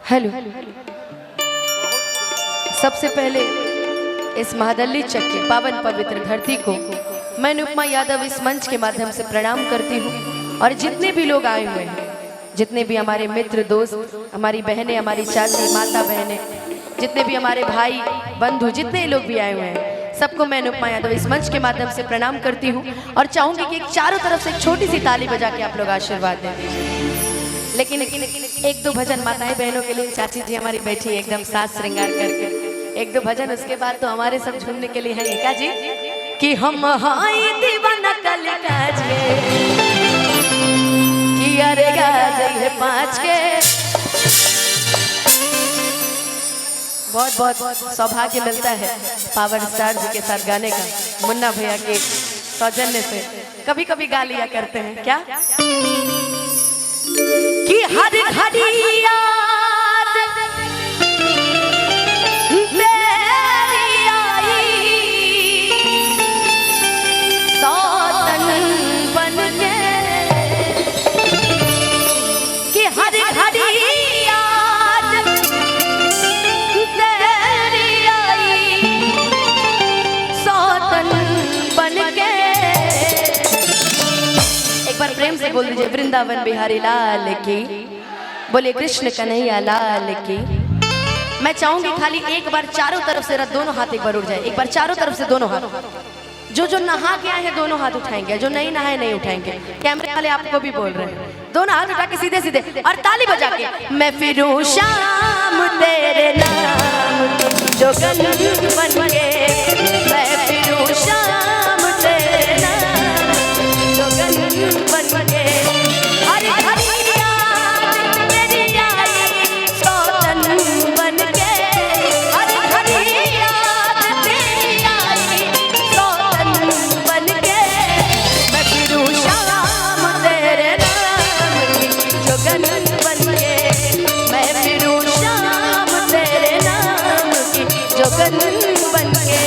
Hello. सबसे पहले इस महादल्ली चक्की पावन पवित्र धरती को मैं अनुपमा यादव इस मंच के माध्यम से प्रणाम करती हूँ। और जितने भी लोग आए हुए हैं, जितने भी हमारे मित्र दोस्त, हमारी बहनें, हमारी चाची, माता बहनें, जितने भी हमारे भाई बंधु, जितने लोग भी आए हुए हैं, सबको मैं अनुपमा यादव इस मंच के माध्यम से प्रणाम करती हूँ। और चाहूंगी कि चारों तरफ से एक छोटी सी ताली बजा के आप लोग आशीर्वाद दें। लेकिन एक दो भजन माताएं बहनों के लिए, चाची जी हमारी बैठी एकदम साज श्रृंगार करके, एक दो भजन, उसके बाद तो हमारे सब झूमने के लिए हैं। एका जी कि हम हाय दीवाना कल काज कि अरे गाज है पाँच के। बहुत बहुत सौभाग्य मिलता है पावर स्टार जी के साथ गाने का। मुन्ना भैया के सौजन्य से कभी कभी गा लिया करते हैं क्या कि हर घड़ी याद मेरी आई, सौतन बन के कि हर घड़ी याद मेरी आई, सौतन बन के। एक बार प्रेम से बोल दीजिए वृंदावन बिहारी लाल की, बोले कृष्ण कन्हैया लाल की। मैं चाहूंगी खाली एक बार चारों तरफ से दोनों हाथ एक बार उठ जाए। एक बार चारों तरफ से दोनों हाथ, जो नहा के आए हैं दोनों हाथ उठाएंगे, जो नहीं नहाए नहीं उठाएंगे। कैमरे वाले आपको भी बोल रहे हैं, दोनों हाथ उठा के सीधे सीधे और ताली बजा के। मैं फिरूं शाम तेरे नाम जो गन बन के, मैं फिरूं शाम तेरे नाम जो गन बन के। हर घड़ी याद मेरी आई, सौतन बन के। हर घड़ी याद तेरी आई, सौतन बन के। मैं फिरूं शाम तेरे नाम की जो गन बन के, मैं फिरूं शाम तेरे नाम की जो गन बन के।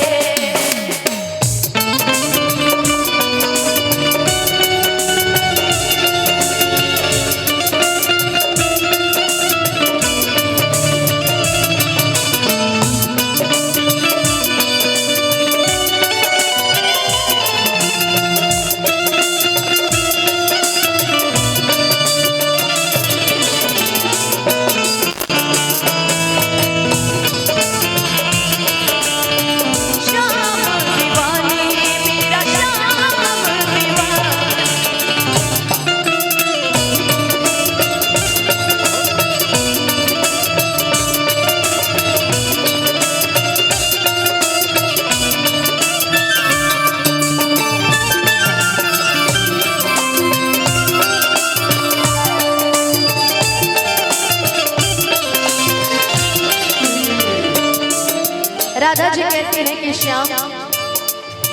राधा जी कहते हैं कि श्याम,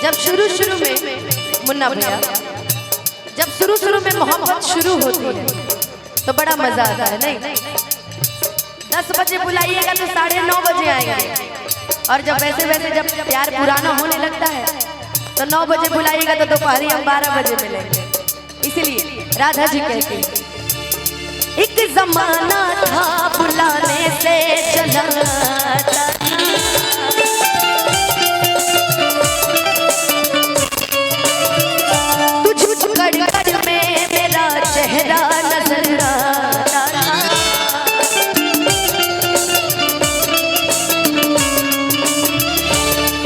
जब शुरू में मुन्ना भैया, जब शुरू में मोहब्बत शुरू होती है तो बड़ा मजा आता है। नहीं 10 बजे बुलाइएगा तो 9:30 बजे आएंगे, और जब वैसे जब प्यार पुराना होने लगता है तो 9 बजे बुलाइएगा तो दोपहर हम 12 बजे मिलेंगे। इसलिए राधा जी कहते हैं एक जमाना था बुलाने से चला था, कड़ में मेरा चेहरा नजर आता था।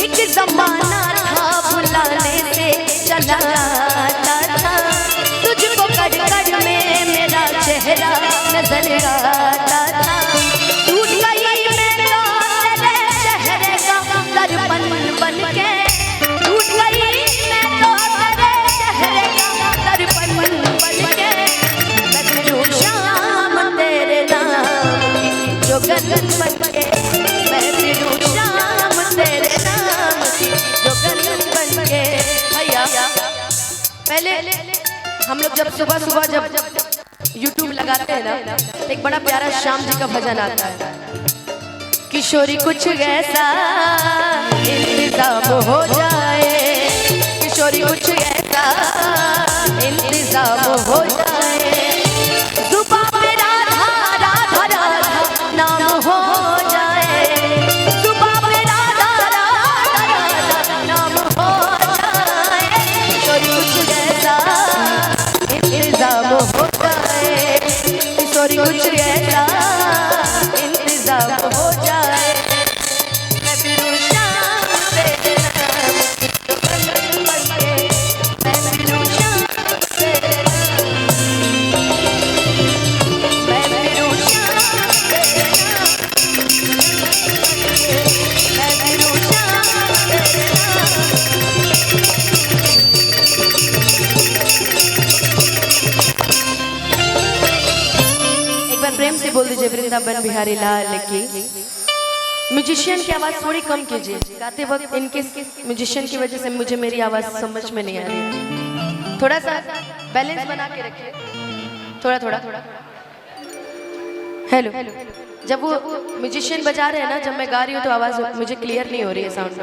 एक जमाना था बुलाने से चला आता था, तुझको कड़ में मेरा चेहरा नजर आता था। टूट गई मैं तो तेरे चेहरे का दर्पण बन के, टूट गई मैं तो तेरे चेहरे का दर्पण बन के। मैं फिरूं शाम तेरे नाम की जो गन बन के, मैं फिरूं शाम तेरे नाम की जो गन बन के। भैया पहले हम लोग जब सुबह जब YouTube लगाते हैं ना, एक बड़ा प्यारा श्याम जी का भजन आता है, किशोरी कुछ ऐसा इंतजाम हो जाए, किशोरी कुछ ऐसा इंतजाम हो जाए। जुबान पे राधा राधा राधा नाम वृंदावन बिहारी लाल की। म्यूजिशियन की आवाज़ थोड़ी कम कीजिए, गाते वक्त इनके म्यूजिशियन की वजह से मुझे मेरी आवाज़ समझ में नहीं आ रही है। थोड़ा सा बैलेंस बना के रखिए, थोड़ा थोड़ा। हेलो, जब वो म्यूजिशियन बजा रहे हैं ना, जब मैं गा रही हूँ तो आवाज़ मुझे क्लियर नहीं हो रही है साउंड।